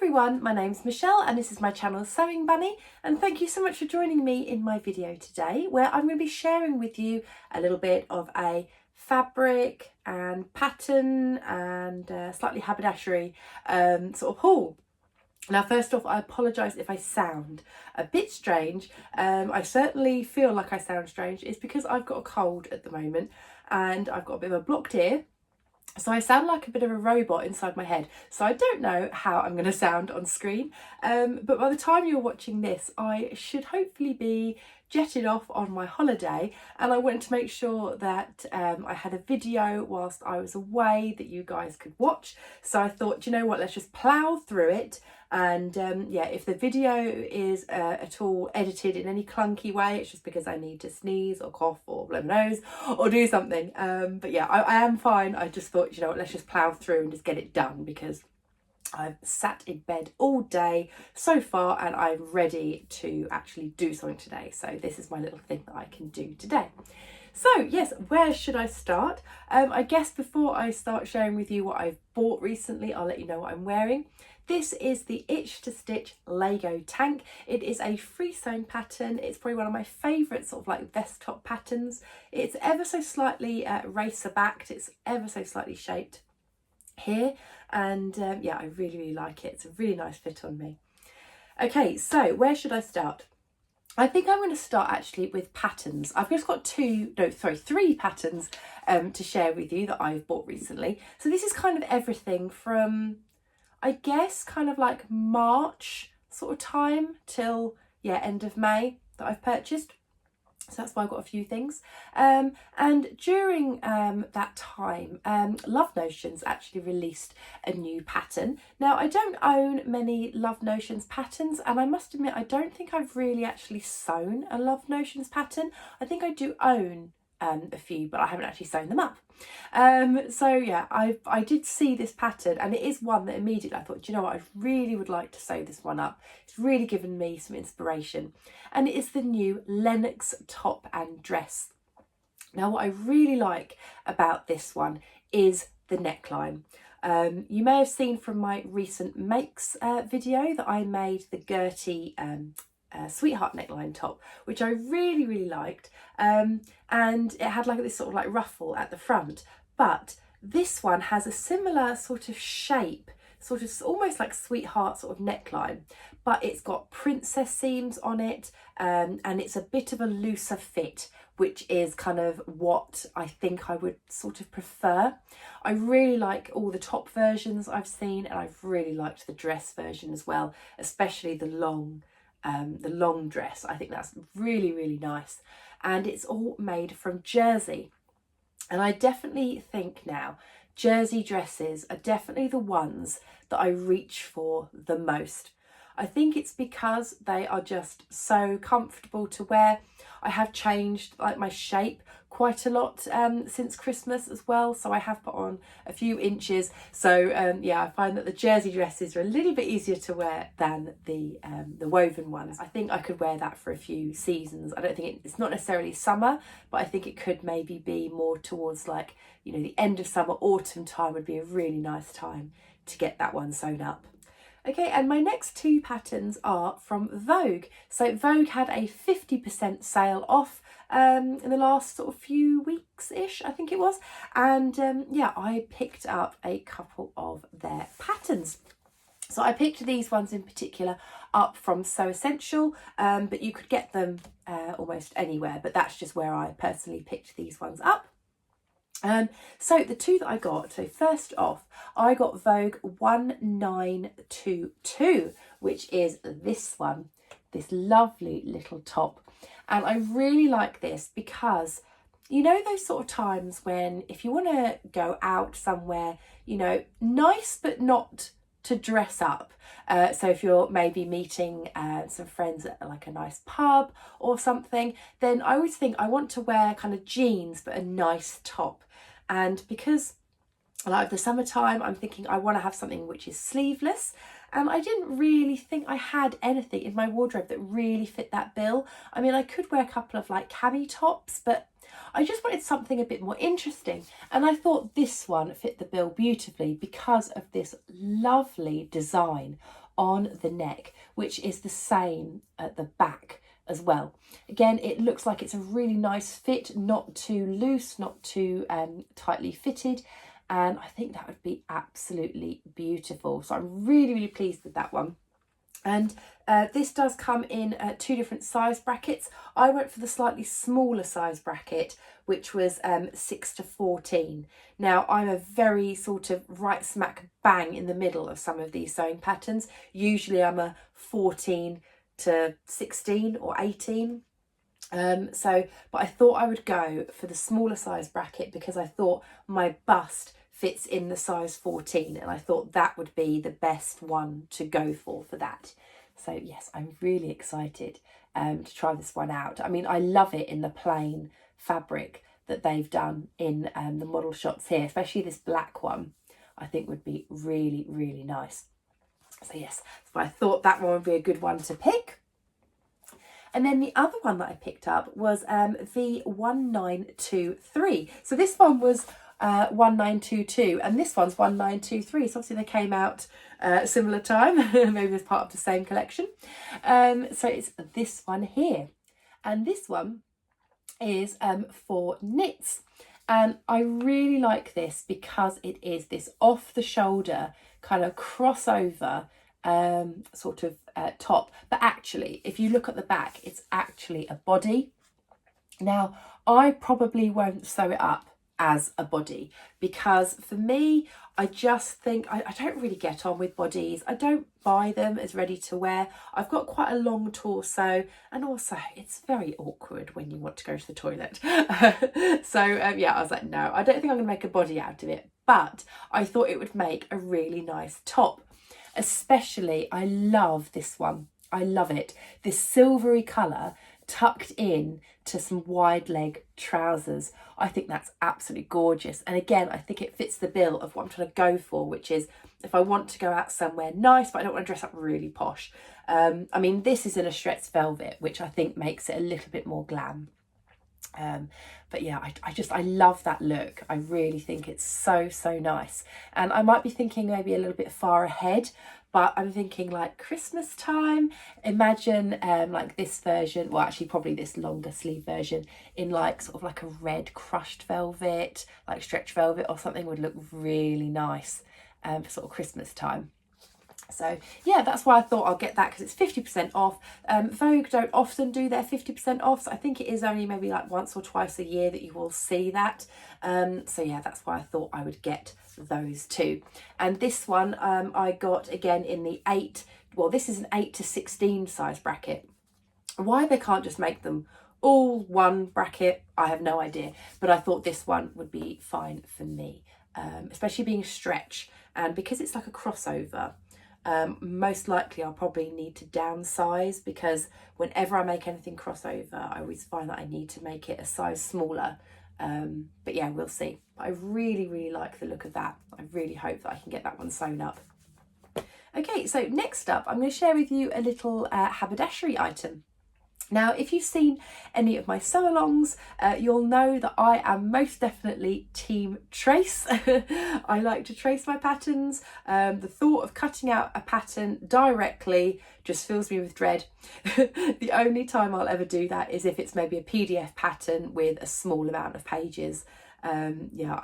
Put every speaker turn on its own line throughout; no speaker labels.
everyone, my name's Michelle and this is my channel Sewing Bunny, and thank you so much for joining me in my video today where I'm going to be sharing with you a little bit of a fabric and pattern and slightly haberdashery sort of haul. Now first off, I apologise if I sound a bit strange. I certainly feel like I sound strange. It's because I've got a cold at the moment and I've got a bit of a blocked ear. So I sound like a bit of a robot inside my head. So I don't know how I'm going to sound on screen. But by the time you're watching this, I should hopefully be jetted off on my holiday. And I wanted to make sure that I had a video whilst I was away that you guys could watch. So I thought, you know what, let's just plough through it. And yeah, if the video is at all edited in any clunky way, it's just because I need to sneeze or cough or blow my nose or do something. But yeah, I am fine. I just thought, you know what, let's just plough through and just get it done because I've sat in bed all day so far and I'm ready to actually do something today. So this is my little thing that I can do today. So yes, where should I start? I guess before I start sharing with you what I've bought recently, I'll let you know what I'm wearing. This is the Itch to Stitch Lego tank. It is a free sewn pattern. It's probably one of my favourite sort of like vest top patterns. It's ever so slightly racer backed. It's ever so slightly shaped here. And yeah, I really like it. It's a really nice fit on me. Okay, so where should I start? I think I'm going to start actually with patterns. I've just got three patterns to share with you that I've bought recently. So this is kind of everything from, I guess, kind of like March sort of time till, yeah, end of May that I've purchased. So that's why I've got a few things. And during that time, Love Notions actually released a new pattern. Now, I don't own many Love Notions patterns, and I must admit, I don't think I've really actually sewn a Love Notions pattern. I think I do own a few, but I haven't actually sewn them up. So yeah, I did see this pattern and it is one that immediately I thought, do you know what, I really would like to sew this one up. It's really given me some inspiration, and it is the new Lennox top and dress. Now what I really like about this one is the neckline. You may have seen from my recent makes video that I made the Gertie sweetheart neckline top, which I really liked, and it had like this sort of like ruffle at the front, but this one has a similar sort of shape, sort of almost like sweetheart sort of neckline, but it's got princess seams on it, and it's a bit of a looser fit, which is kind of what I think I would sort of prefer. I really like all the top versions I've seen, and I've really liked the dress version as well, especially the long dress. I think that's really nice, and it's all made from jersey, and I definitely think now jersey dresses are definitely the ones that I reach for the most. I think it's because they are just so comfortable to wear. I have changed like my shape quite a lot since Christmas as well, so I have put on a few inches. So yeah, I find that the jersey dresses are a little bit easier to wear than the woven ones. I think I could wear that for a few seasons. I don't think it's not necessarily summer, but I think it could maybe be more towards like, you know, the end of summer, autumn time would be a really nice time to get that one sewn up. Okay, and my next two patterns are from Vogue. So Vogue had a 50% sale off in the last sort of few weeks-ish, I think it was. And yeah, I picked up a couple of their patterns. So I picked these ones in particular up from So Essential, but you could get them almost anywhere, but that's just where I personally picked these ones up. So the two that I got, so first off, I got Vogue 1922, which is this one, this lovely little top. And I really like this because, you know, those sort of times when if you want to go out somewhere, you know, nice but not to dress up. So if you're maybe meeting some friends at like a nice pub or something, then I always think I want to wear kind of jeans but a nice top. And because I like the summertime, I'm thinking I want to have something which is sleeveless, and I didn't really think I had anything in my wardrobe that really fit that bill. I mean, I could wear a couple of like cami tops, but I just wanted something a bit more interesting, and I thought this one fit the bill beautifully because of this lovely design on the neck, which is the same at the back as well. Again, it looks like it's a really nice fit, not too loose, not too tightly fitted, and I think that would be absolutely beautiful. So I'm really, really pleased with that one. And this does come in 2 different size brackets. I went for the slightly smaller size bracket, which was 6 to 14. Now, I'm a very sort of right smack bang in the middle of some of these sewing patterns. Usually I'm a 14 to 16 or 18. But I thought I would go for the smaller size bracket because I thought my bust fits in the size 14, and I thought that would be the best one to go for that. So yes, I'm really excited to try this one out. I mean, I love it in the plain fabric that they've done in the model shots here, especially this black one. I think would be really, really nice. So yes, so I thought that one would be a good one to pick. And then the other one that I picked up was the 1923. So this one was 1922 and this one's 1923. So obviously they came out similar time, maybe as part of the same collection. So it's this one here. And this one is for knits. And I really like this because it is this off the shoulder kind of crossover sort of top, but actually if you look at the back, it's actually a body. Now I probably won't sew it up as a body because for me, I just think I don't really get on with bodies. I don't buy them as ready to wear. I've got quite a long torso, and also it's very awkward when you want to go to the toilet. So yeah, I was like, no, I don't think I'm gonna make a body out of it, but I thought it would make a really nice top. Especially, I love this one. I love it. This silvery colour tucked in to some wide leg trousers. I think that's absolutely gorgeous. And again, I think it fits the bill of what I'm trying to go for, which is if I want to go out somewhere nice, but I don't want to dress up really posh. I mean, this is in a stretched velvet, which I think makes it a little bit more glam. But yeah, I love that look. I really think it's so nice. And I might be thinking maybe a little bit far ahead, but I'm thinking like Christmas time. Imagine like this version, well actually probably this longer sleeve version in like sort of like a red crushed velvet, like stretch velvet or something would look really nice for sort of Christmas time. So yeah, that's why I thought I'll get that because it's 50% off. Vogue don't often do their 50% off, so I think it is only maybe like once or twice a year that you will see that. So yeah, that's why I thought I would get those two. And this one I got again in the 8, well this is an 8 to 16 size bracket. Why they can't just make them all one bracket, I have no idea, but I thought this one would be fine for me, especially being stretch, and because it's like a crossover. Most likely I'll probably need to downsize because whenever I make anything crossover, I always find that I need to make it a size smaller. But yeah, we'll see. I really like the look of that. I really hope that I can get that one sewn up. Okay, so next up, I'm going to share with you a little haberdashery item. Now, if you've seen any of my sew-alongs, you'll know that I am most definitely team trace. I like to trace my patterns. The thought of cutting out a pattern directly just fills me with dread. The only time I'll ever do that is if it's maybe a PDF pattern with a small amount of pages. Yeah,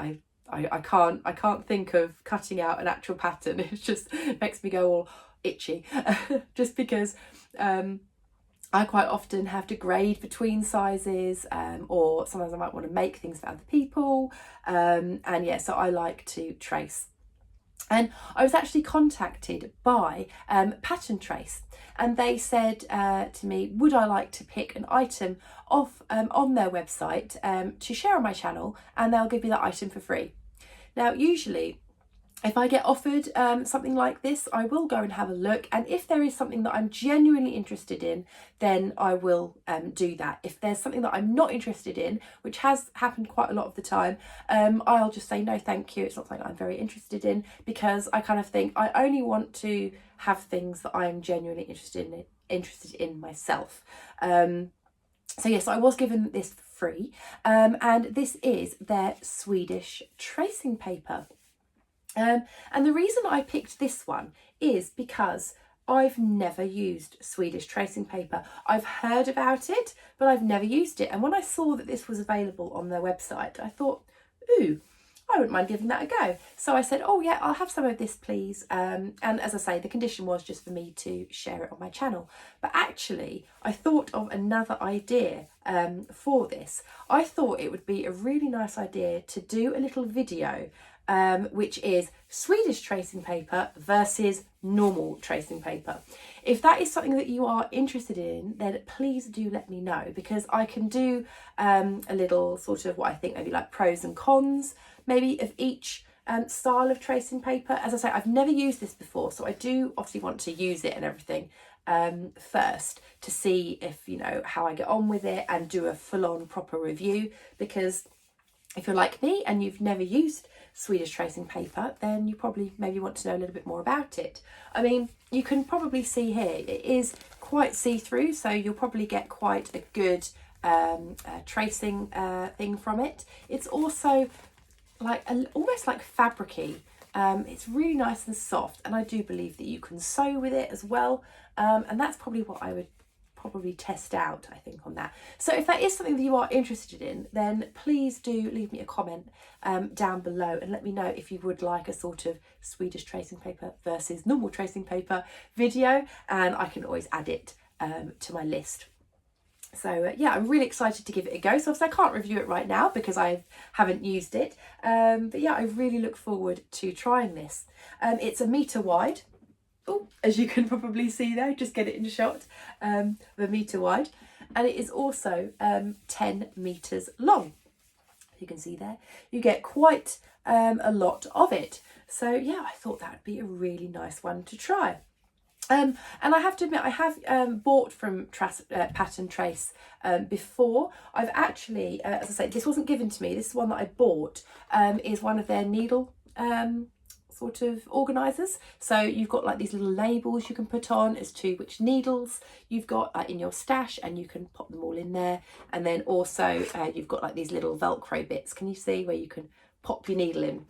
I can't think of cutting out an actual pattern. It just makes me go all itchy just because I quite often have to grade between sizes, or sometimes I might want to make things for other people, and yeah, so I like to trace. And I was actually contacted by Pattern Trace, and they said to me, would I like to pick an item off on their website to share on my channel, and they'll give you that item for free. Now, usually if I get offered something like this, I will go and have a look, and if there is something that I'm genuinely interested in, then I will do that. If there's something that I'm not interested in, which has happened quite a lot of the time, I'll just say no thank you, it's not something I'm very interested in, because I kind of think I only want to have things that I'm genuinely interested in myself. So yes, I was given this for free, and this is their Swedish tracing paper. And the reason I picked this one is because I've never used Swedish tracing paper. I've heard about it, but I've never used it. And when I saw that this was available on their website, I thought, ooh, I wouldn't mind giving that a go. So I said, oh yeah, I'll have some of this, please. And as I say, the condition was just for me to share it on my channel. But actually, I thought of another idea for this. I thought it would be a really nice idea to do a little video which is Swedish tracing paper versus normal tracing paper. If that is something that you are interested in, then please do let me know, because I can do a little sort of what I think maybe like pros and cons maybe of each style of tracing paper. As I say, I've never used this before, so I do obviously want to use it and everything first to see if, you know, how I get on with it and do a full-on proper review, because if you're like me and you've never used Swedish tracing paper, then you probably maybe want to know a little bit more about it. I mean, you can probably see here, it is quite see-through, so you'll probably get quite a good tracing thing from it. It's also like almost like fabricy. It's really nice and soft, and I do believe that you can sew with it as well, and that's probably what I would probably test out, I think, on that. So if that is something that you are interested in, then please do leave me a comment down below and let me know if you would like a sort of Swedish tracing paper versus normal tracing paper video, and I can always add it to my list. So yeah, I'm really excited to give it a go. So obviously I can't review it right now because I haven't used it, but yeah, I really look forward to trying this. It's 1 metre wide. Oh, as you can probably see there, just get it in shot, 1 metre wide, and it is also 10 metres long. You can see there, you get quite a lot of it. So yeah, I thought that would be a really nice one to try. And I have to admit, I have bought from Pattern Trace before. I've actually, as I say, this wasn't given to me, this is one that I bought, is one of their needle sort of organisers. So you've got like these little labels you can put on as to which needles you've got in your stash, and you can pop them all in there. And then also you've got like these little Velcro bits, can you see, where you can pop your needle in.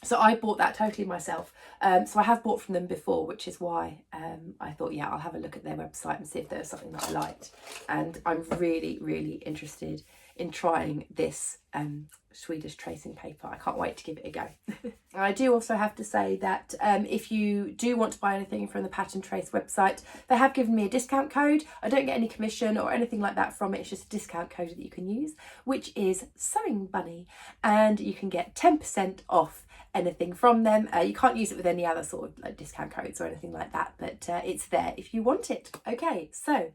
So I bought that totally myself. So I have bought from them before, which is why I thought, yeah, I'll have a look at their website and see if there's something that I liked. And I'm really, really interested in trying this Swedish tracing paper. I can't wait to give it a go. I do also have to say that if you do want to buy anything from the Pattern Trace website, they have given me a discount code. I don't get any commission or anything like that from it. It's just a discount code that you can use, which is Sewing Bunny, and you can get 10% off anything from them. You can't use it with any other sort of like discount codes or anything like that, but it's there if you want it. Okay, so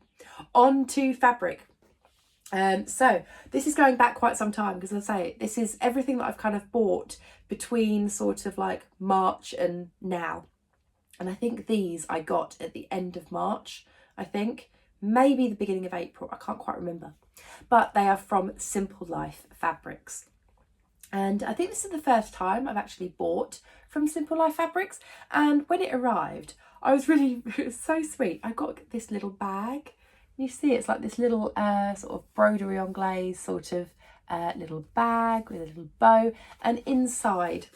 on to fabric. So this is going back quite some time, because as I say, this is everything that I've kind of bought between sort of like March and now. And I think these I got at the end of March, I think, maybe the beginning of April, I can't quite remember. But they are from Simple Life Fabrics. And I think this is the first time I've actually bought from Simple Life Fabrics. And when it arrived, I was really, it was so sweet. I got this little bag. You see, it's like this little sort of broderie anglaise sort of little bag with a little bow. And inside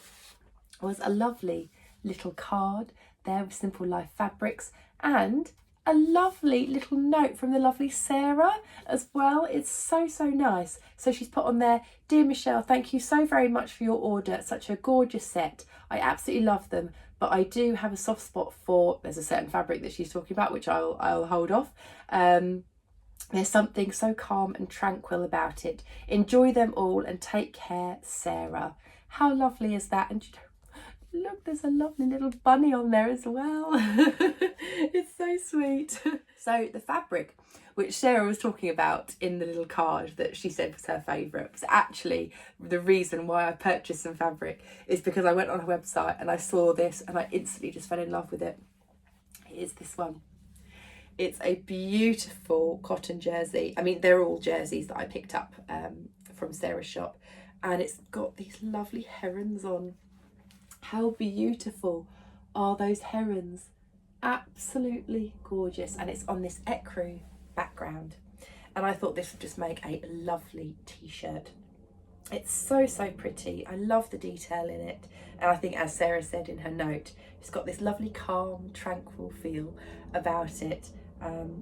was a lovely little card there with Simple Life Fabrics, and a lovely little note from the lovely Sarah as well. It's so, so nice. So she's put on there, "Dear Michelle, thank you so very much for your order. Such a gorgeous set. I absolutely love them, but I do have a soft spot for," there's a certain fabric that she's talking about, which I'll hold off. "There's something so calm and tranquil about it. Enjoy them all and take care, Sarah." How lovely is that? And you know, look, there's a lovely little bunny on there as well. It's so sweet. So the fabric which Sarah was talking about in the little card that she said was her favourite was actually the reason why I purchased some fabric, is because I went on her website and I saw this and I instantly just fell in love with it. It is this one. It's a beautiful cotton jersey. I mean, they're all jerseys that I picked up from Sarah's shop, and it's got these lovely herons on. How beautiful are those herons? Absolutely gorgeous. And it's on this ecru background. And I thought this would just make a lovely t-shirt. It's so, so pretty. I love the detail in it. And I think, as Sarah said in her note, it's got this lovely, calm, tranquil feel about it.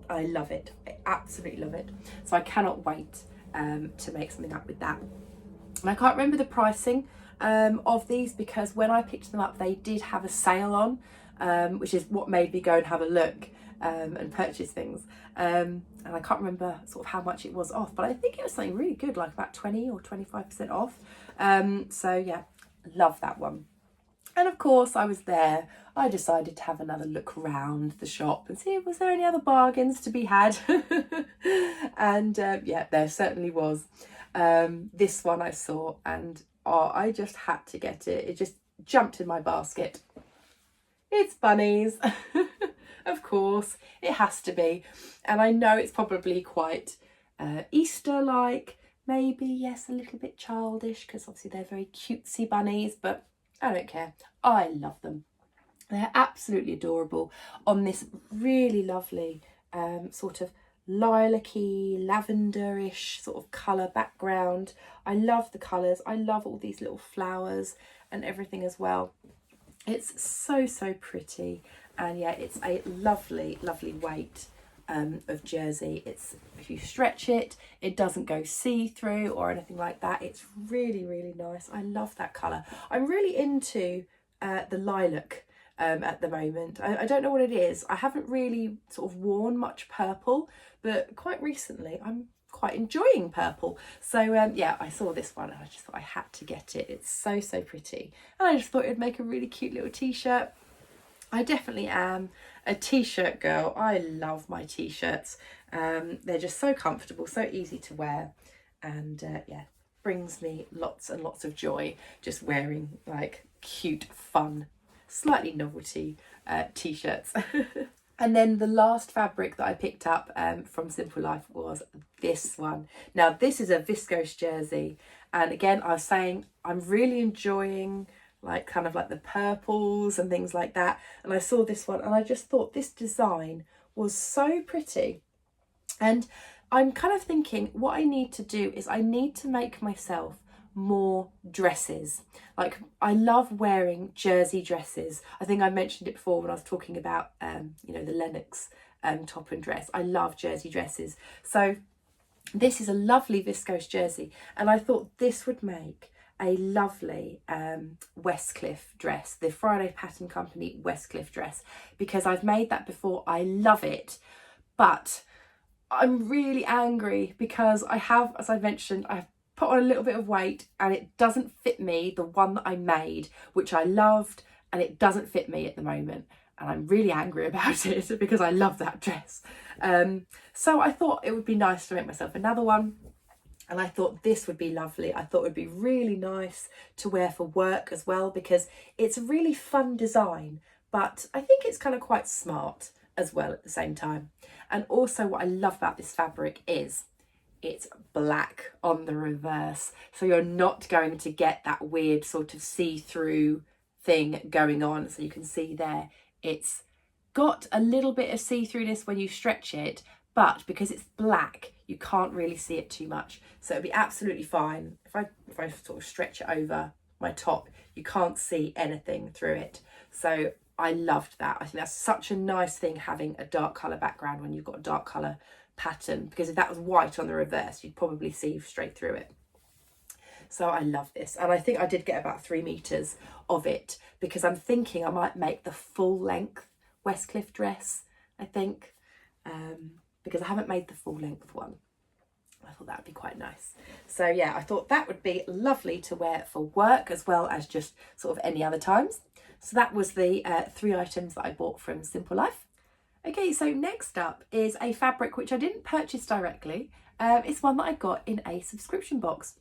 I love it. I absolutely love it. So I cannot wait to make something up with that. And I can't remember the pricing of these, because when I picked them up, they did have a sale on, which is what made me go and have a look and purchase things. And I can't remember sort of how much it was off, but I think it was something really good, like about 20 or 25% off. So yeah, love that one. And of course, I was there. I decided to have another look around the shop and see if was there any other bargains to be had. And yeah, there certainly was. This one I saw, and I just had to get it. It just jumped in my basket. It's bunnies. Of course, it has to be. And I know it's probably quite Easter-like, maybe, yes, a little bit childish, because obviously they're very cutesy bunnies, but I don't care. I love them. They're absolutely adorable on this really lovely sort of lilac-y, lavenderish sort of colour background. I love the colours. I love all these little flowers and everything as well. It's so, so pretty. And yeah, it's a lovely, lovely weight of jersey. It's, if you stretch it, it doesn't go see-through or anything like that. It's really, really nice. I love that colour. I'm really into the lilac at the moment. I don't know what it is. I haven't really sort of worn much purple, but quite recently I'm quite enjoying purple. So yeah, I saw this one and I just thought I had to get it. It's so, so pretty. And I just thought it'd make a really cute little t-shirt. I definitely am a t-shirt girl. I love my t-shirts. They're just so comfortable, so easy to wear, and yeah, brings me lots and lots of joy just wearing like cute, fun, slightly novelty t-shirts. And then the last fabric that I picked up from Simple Life was this one. Now this is a viscose jersey, and again I was saying I'm really enjoying like kind of like the purples and things like that, and I saw this one and I just thought this design was so pretty. And I'm kind of thinking what I need to do is I need to make myself more dresses. Like, I love wearing jersey dresses. I think I mentioned it before when I was talking about you know, the Lennox top and dress. I love jersey dresses. So this is a lovely viscose jersey, and I thought this would make a lovely Westcliff dress, the Friday Pattern Company Westcliff dress, because I've made that before. I love it, but I'm really angry because I have, as I mentioned, I've put on a little bit of weight and it doesn't fit me, the one that I made, which I loved, and it doesn't fit me at the moment. And I'm really angry about it because I love that dress. So I thought it would be nice to make myself another one. And I thought this would be lovely. I thought it would be really nice to wear for work as well, because it's a really fun design, but I think it's kind of quite smart as well at the same time. And also what I love about this fabric is it's black on the reverse. So you're not going to get that weird sort of see-through thing going on. So you can see there, it's got a little bit of see-throughness when you stretch it, but because it's black, you can't really see it too much. So it'll be absolutely fine. If I sort of stretch it over my top, you can't see anything through it. So I loved that. I think that's such a nice thing, having a dark colour background when you've got a dark colour pattern, because if that was white on the reverse, you'd probably see straight through it. So I love this, and I think I did get about 3 meters of it, because I'm thinking I might make the full length Westcliff dress, I think, because I haven't made the full length one. I thought that would be quite nice. So yeah, I thought that would be lovely to wear for work as well as just sort of any other times. So that was the 3 items that I bought from Simple Life. Okay, so next up is a fabric which I didn't purchase directly. It's one that I got in a subscription box,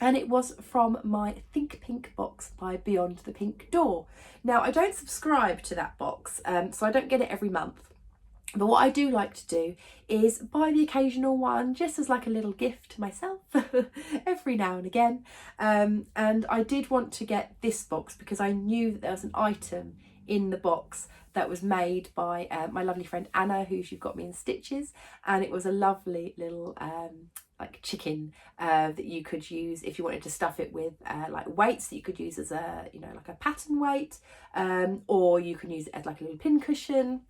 and it was from my Think Pink box by Beyond the Pink Door. Now, I don't subscribe to that box, so I don't get it every month. But what I do like to do is buy the occasional one just as like a little gift to myself every now and again. And I did want to get this box because I knew that there was an item in the box that was made by my lovely friend Anna, who she got me in stitches, and it was a lovely little like chicken that you could use if you wanted to stuff it with like weights that you could use as a, you know, like a pattern weight, or you can use it as like a little pin cushion.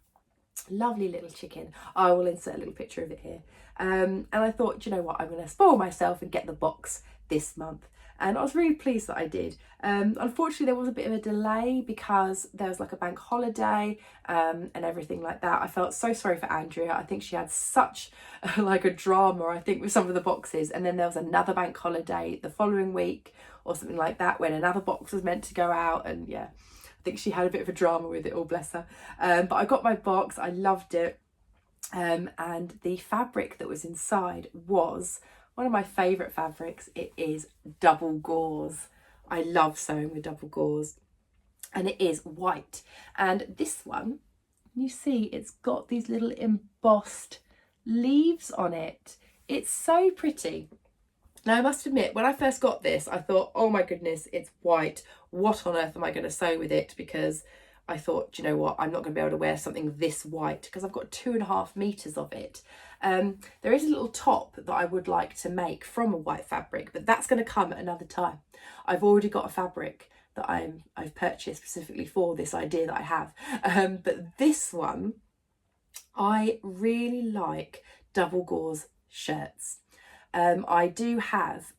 Lovely little chicken. I will insert a little picture of it here. And I thought, do you know what, I'm going to spoil myself and get the box this month. And I was really pleased that I did. Unfortunately, there was a bit of a delay because there was like a bank holiday and everything like that. I felt so sorry for Andrea. I think she had such like a drama, I think, with some of the boxes. And then there was another bank holiday the following week or something like that when another box was meant to go out. And yeah, I think she had a bit of a drama with it all, bless her. But I got my box, I loved it. And the fabric that was inside was one of my favourite fabrics. It is double gauze. I love sewing with double gauze. And it is white. And this one, you see, it's got these little embossed leaves on it. It's so pretty. Now, I must admit, when I first got this, I thought, oh my goodness, it's white. What on earth am I going to sew with it? Because I thought, do you know what, I'm not going to be able to wear something this white because I've got 2.5 meters of it. There is a little top that I would like to make from a white fabric, but that's going to come at another time. I've already got a fabric that I've purchased specifically for this idea that I have. But this one, I really like double gauze shirts. I do have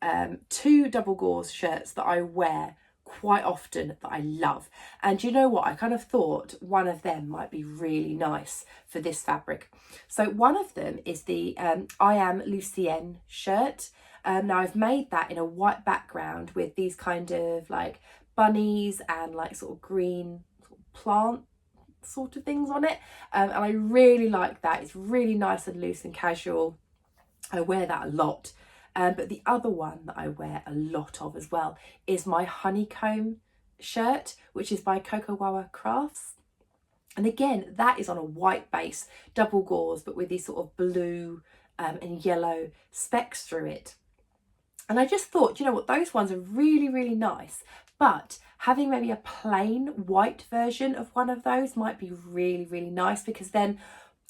2 double gauze shirts that I wear quite often that I love, and you know what, I kind of thought one of them might be really nice for this fabric. So one of them is the I Am Lucienne shirt. Now I've made that in a white background with these kind of like bunnies and like sort of green sort of plant sort of things on it, and I really like that. It's really nice and loose and casual. I wear that a lot. But the other one that I wear a lot of as well is my honeycomb shirt, which is by Cocoa Crafts. And again, that is on a white base, double gauze, but with these sort of blue and yellow specks through it. And I just thought, you know what, those ones are really, really nice. But having maybe a plain white version of one of those might be really, really nice, because then,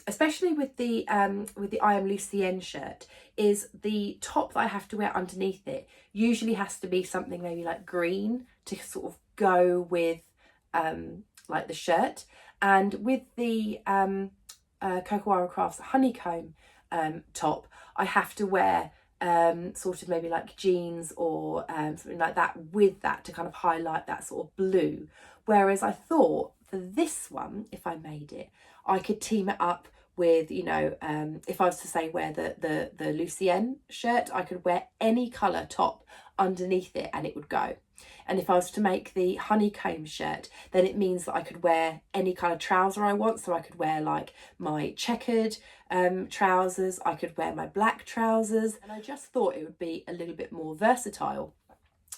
especially with the I Am Lucienne shirt, is the top that I have to wear underneath it usually has to be something maybe like green to sort of go with like the shirt. And with the Cocoa Crafts honeycomb top, I have to wear sort of maybe like jeans or something like that with that to kind of highlight that sort of blue. Whereas I thought for this one, if I made it, I could team it up with, you know, if I was to say wear the Lucienne shirt, I could wear any colour top underneath it and it would go. And if I was to make the honeycomb shirt, then it means that I could wear any colour trouser I want. So I could wear like my checkered trousers, I could wear my black trousers, and I just thought it would be a little bit more versatile.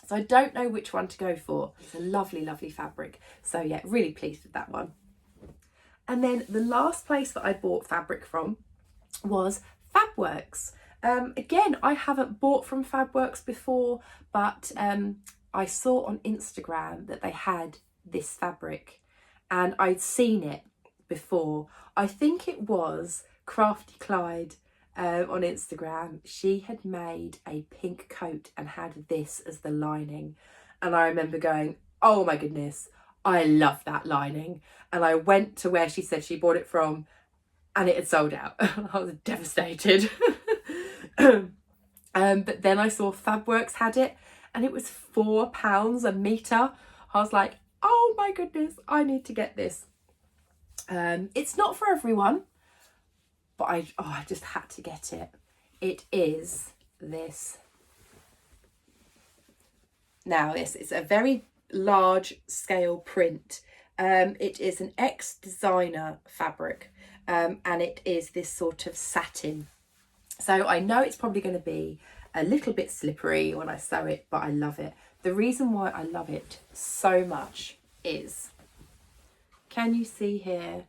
So I don't know which one to go for. It's a lovely, lovely fabric. So yeah, really pleased with that one. And then the last place that I bought fabric from was Fabworks. Again, I haven't bought from Fabworks before, but I saw on Instagram that they had this fabric and I'd seen it before. I think it was Crafty Clyde on Instagram. She had made a pink coat and had this as the lining. And I remember going, oh my goodness, I love that lining. And I went to where she said she bought it from and it had sold out. I was devastated. But then I saw Fabworks had it and it was £4 a metre. I was like, oh my goodness, I need to get this. It's not for everyone, but I just had to get it. It is this. Now this is a very large scale print. It is an ex-designer fabric, and it is this sort of satin. So I know it's probably going to be a little bit slippery when I sew it, but I love it. The reason why I love it so much is, can you see here?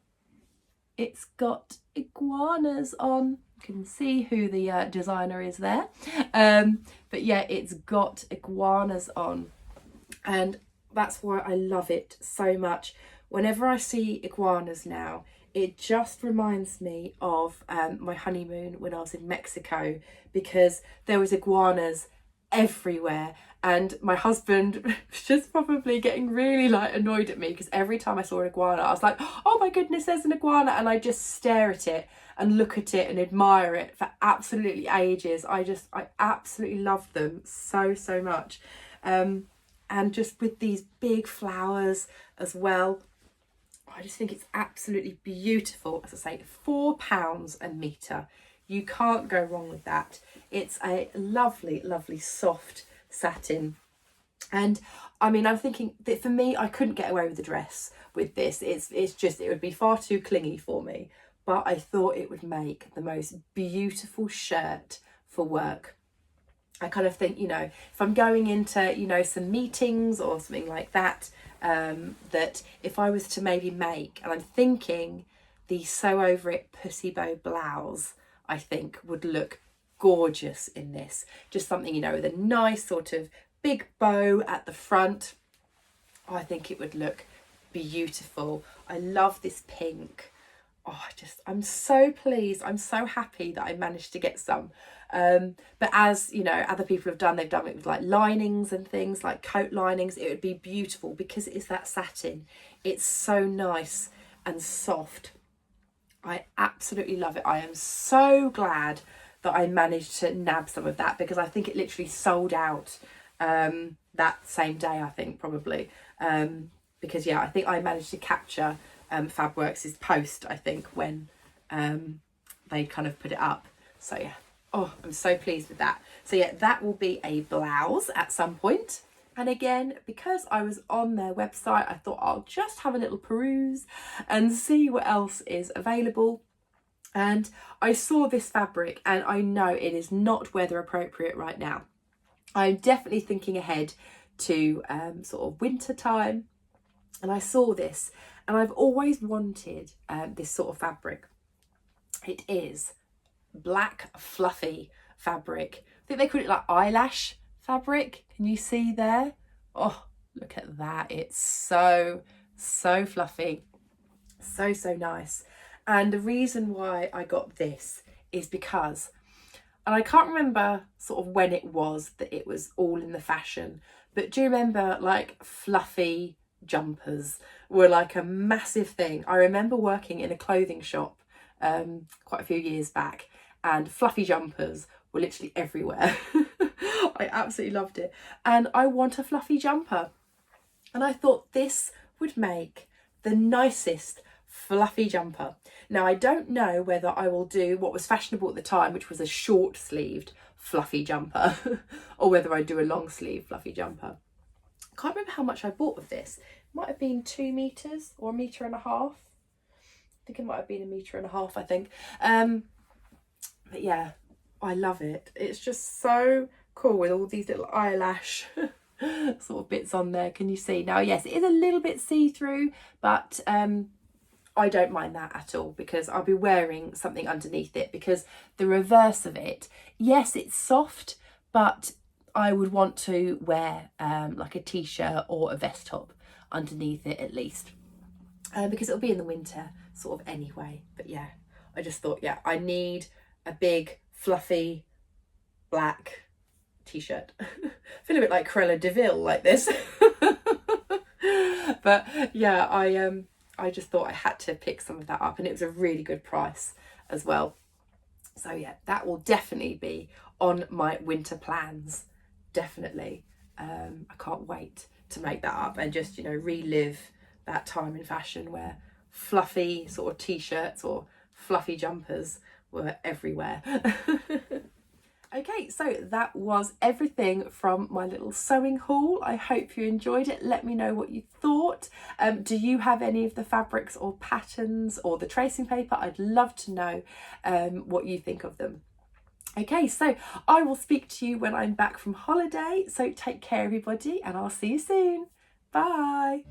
It's got iguanas on. You can see who the designer is there. But yeah, it's got iguanas on. And that's why I love it so much. whenever I see iguanas now, it just reminds me of my honeymoon when I was in Mexico, because there was iguanas everywhere, and my husband was just probably getting really like annoyed at me because every time I saw an iguana I was like, oh my goodness, there's an iguana, and I just stare at it and look at it and admire it for absolutely ages. I absolutely love them so much, and just with these big flowers as well, I just think it's absolutely beautiful. As I say, £4 a metre. You can't go wrong with that. It's a lovely soft satin. And I mean, I'm thinking that for me, I couldn't get away with the dress with this. It's just, it would be far too clingy for me. But I thought it would make the most beautiful shirt for work. I kind of think, you know, if I'm going into, you know, some meetings or something like that, that if I was to maybe make, and I'm thinking the Sew Over It pussy bow blouse, I think would look gorgeous in this. Just something, you know, with a nice sort of big bow at the front. I think it would look beautiful. I love this pink. Oh, I'm so pleased. I'm so happy that I managed to get some. But as you know, other people have done, they've done it with like linings and things like coat linings. It would be beautiful because it is that satin. It's so nice and soft. I absolutely love it. I am so glad that I managed to nab some of that, because I think it literally sold out that same day, I think, probably. Because yeah, I think I managed to capture Fabworks' post, I think, when they kind of put it up. So yeah, oh, I'm so pleased with that. So yeah, that will be a blouse at some point. And again, because I was on their website, I thought I'll just have a little peruse and see what else is available. And I saw this fabric, and I know it is not weather appropriate right now. I'm definitely thinking ahead to sort of winter time. And I saw this, and I've always wanted this sort of fabric. It is black fluffy fabric. I think they call it like eyelash fabric. Can you see there? Oh, look at that. It's so fluffy. So nice. And the reason why I got this is because, and I can't remember sort of when it was that it was all in the fashion, but do you remember like fluffy jumpers were like a massive thing? I remember working in a clothing shop quite a few years back, and fluffy jumpers were literally everywhere. I absolutely loved it, and I want a fluffy jumper, and I thought this would make the nicest fluffy jumper. Now I don't know whether I will do what was fashionable at the time, which was a short sleeved fluffy jumper, or whether I do a long sleeve fluffy jumper. I can't remember how much I bought of this. It might have been 2 meters or 1.5 meters. I think it might have been 1.5 meters, I think. But yeah, I love it. It's just so cool with all these little eyelash sort of bits on there. Can you see? Now, yes, it is a little bit see-through, but I don't mind that at all, because I'll be wearing something underneath it, because the reverse of it, yes, it's soft, but I would want to wear like a t-shirt or a vest top underneath it at least, because it'll be in the winter sort of anyway. But yeah, I just thought, yeah, I need a big fluffy black t-shirt. I feel a bit like Cruella de Vil like this. But yeah, I just thought I had to pick some of that up, and it was a really good price as well. So yeah, that will definitely be on my winter plans. Definitely. I can't wait to make that up and just, you know, relive that time in fashion where fluffy sort of t-shirts or fluffy jumpers were everywhere. Okay, so that was everything from my little sewing haul. I hope you enjoyed it. Let me know what you thought. Do you have any of the fabrics or patterns or the tracing paper? I'd love to know what you think of them. Okay, so I will speak to you when I'm back from holiday. So take care, everybody, and I'll see you soon. Bye.